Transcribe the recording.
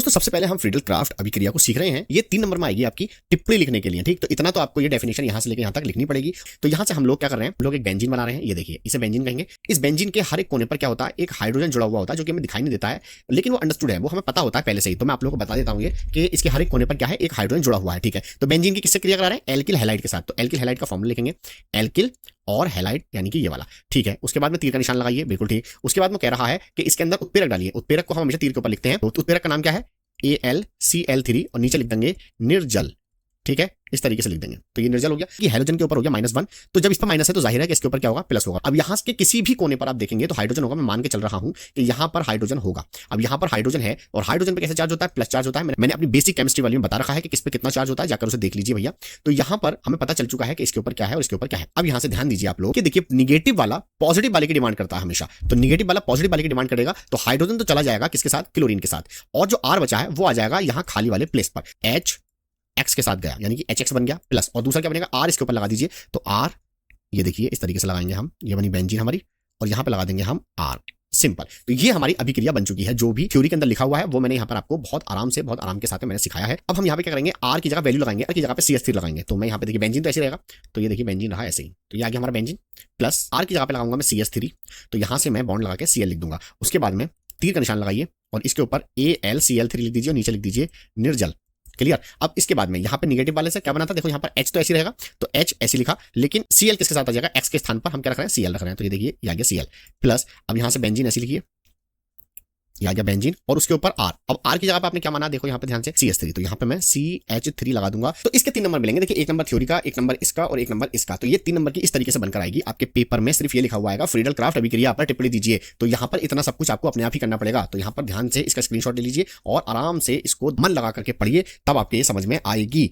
दोस्तों सबसे पहले हम फ्रीडल क्राफ्ट अभिक्रिया को सीख रहे हैं। ये 3 नंबर में आएगी आपकी टिप्पणी लिखने के लिए, ठीक। तो इतना तो आपको ये डेफिनेशन यहाँ से लेकर यहाँ तक लिखनी पड़ेगी। तो यहाँ से हम लोग क्या कर रहे हैं, हम लोग एक बेंजीन बना रहे हैं। ये देखिए, इसे बेंजीन कहेंगे। इस बेंजीन के हर एक कोने पर क्या होता है, एक हाइड्रोजन जुड़ा हुआ होता है, जो कि हमें दिखाई नहीं देता है, लेकिन वो अंडरस्टूड है, वो हमें पता होता है पहले से ही। तो मैं आप लोगों को बता देता हूँ कि इसके हर एक कोने पर क्या है, एक हाइड्रोजन जुड़ा हुआ है, ठीक है। तो बेंजीन की किससे क्रिया करा रहे हैं, एल्किल हैलाइड के साथ। तो एल्किल हैलाइड का फॉर्मूला लिखेंगे, एल्किल और हैलाइड यानी कि ये वाला, ठीक है। उसके बाद में तीर का निशान लगाइए, बिल्कुल ठीक। उसके बाद में कह रहा है कि इसके अंदर उत्प्रेरक डालिए। उत्प्रेरक को हम हमेशा तीर के ऊपर लिखते हैं। तो उत्प्रेरक का नाम क्या है, AlCl3 और नीचे लिख देंगे निर्जल, ठीक है। इस तरीके से लिख देंगे। तो ये निर्जल हो गया। ये हाइड्रोजन के ऊपर हो गया -1। तो जब इस पर माइनस है तो जाहिर है कि इसके ऊपर क्या होगा, प्लस होगा। अब यहाँ के किसी भी कोने पर आप देखेंगे तो हाइड्रोजन होगा। मैं मान के चल रहा हूं कि यहाँ पर हाइड्रोजन होगा। अब यहाँ पर हाइड्रोजन है और हाइड्रोजन पे कैसे चार्ज होता है, प्लस चार्ज होता है। मैंने अपनी बेसिक केमिस्ट्री वाली में बता रखा है कि किस पे कितना चार्ज होता है, जाकर उसे देख लीजिए भैया। तो यहाँ पर हमें पता चल चुका है कि इसके ऊपर क्या है और इसके ऊपर क्या है। अब यहाँ से ध्यान दीजिए आप लोग कि देखिए, निगेटिव वाला पॉजिटिव वाले की डिमांड करता है हमेशा। तो निगेटिव वाला पॉजिटिव वाले की डिमांड करेगा, तो हाइड्रोजन तो चला जाएगा किसके साथ, क्लोरीन के साथ। और जो R बचा है वो आ जाएगा यहाँ खाली वाले प्लेस पर, X के साथ गया, यानी कि HX बन गया प्लस। और दूसरा क्या बनेगा, R इसके ऊपर लगा दीजिए। तो R, ये देखिए इस तरीके से लगाएंगे हम, ये बनी बेंजीन हमारी, और यहाँ पे लगा देंगे हम R, सिंपल। तो ये हमारी अभिक्रिया बन चुकी है। जो भी थ्योरी के अंदर लिखा हुआ है वो मैंने यहाँ पर आपको बहुत आराम के साथ मैंने सिखाया है। अब हम यहाँ पे क्या करेंगे, R की जगह वैल्यू लगाएंगे, R की जगह पे CH3 लगाएंगे। तो मैं यहाँ पे देखिए बेंजीन तो ऐसे रहेगा, तो ये देखिए बेंजीन रहा ऐसे ही। तो ये आ गया हमारा बेंजीन प्लस R की जगह पे लगाऊंगा मैं CH3। तो यहाँ से मैं बॉन्ड लगा के Cl लिख दूंगा। उसके बाद में तीर का निशान लगाइए और इसके ऊपर AlCl3 लिख दीजिए और नीचे लिख दीजिए निर्जल। क्लियर। अब इसके बाद में यहाँ पे निगेटिव वाले से क्या बना था, देखो यहाँ पर H तो ऐसे रहेगा, तो H ऐसे लिखा, लेकिन Cl किसके साथ आ जाएगा, X के स्थान पर हम क्या रख रहे हैं, Cl रख रहे हैं। तो ये देखिए ये आ गया Cl प्लस। अब यहाँ से बेंजीन ऐसे लिखिए, ये आ गया बेंजीन और उसके ऊपर R। अब R की जगह पे आपने क्या माना, देखो यहाँ पे ध्यान से CH3, तो यहाँ पे मैं CH3 लगा दूंगा। तो इसके 3 नंबर मिलेंगे। देखिए, 1 नंबर थ्योरी का, 1 नंबर इसका और 1 नंबर इसका। तो ये 3 नंबर की इस तरीके से बनकर आएगी आपके पेपर में। सिर्फ ये लिखा हुआ आएगा, फ्रीडल क्राफ्ट अभिक्रिया पर टिप्पणी दीजिए। तो यहाँ पर इतना सब कुछ आपको अपने आप ही करना पड़ेगा। तो यहाँ पर ध्यान से इसका स्क्रीनशॉट ले लीजिए और आराम से इसको मन लगा करके पढ़िए, तब आपके समझ में आएगी।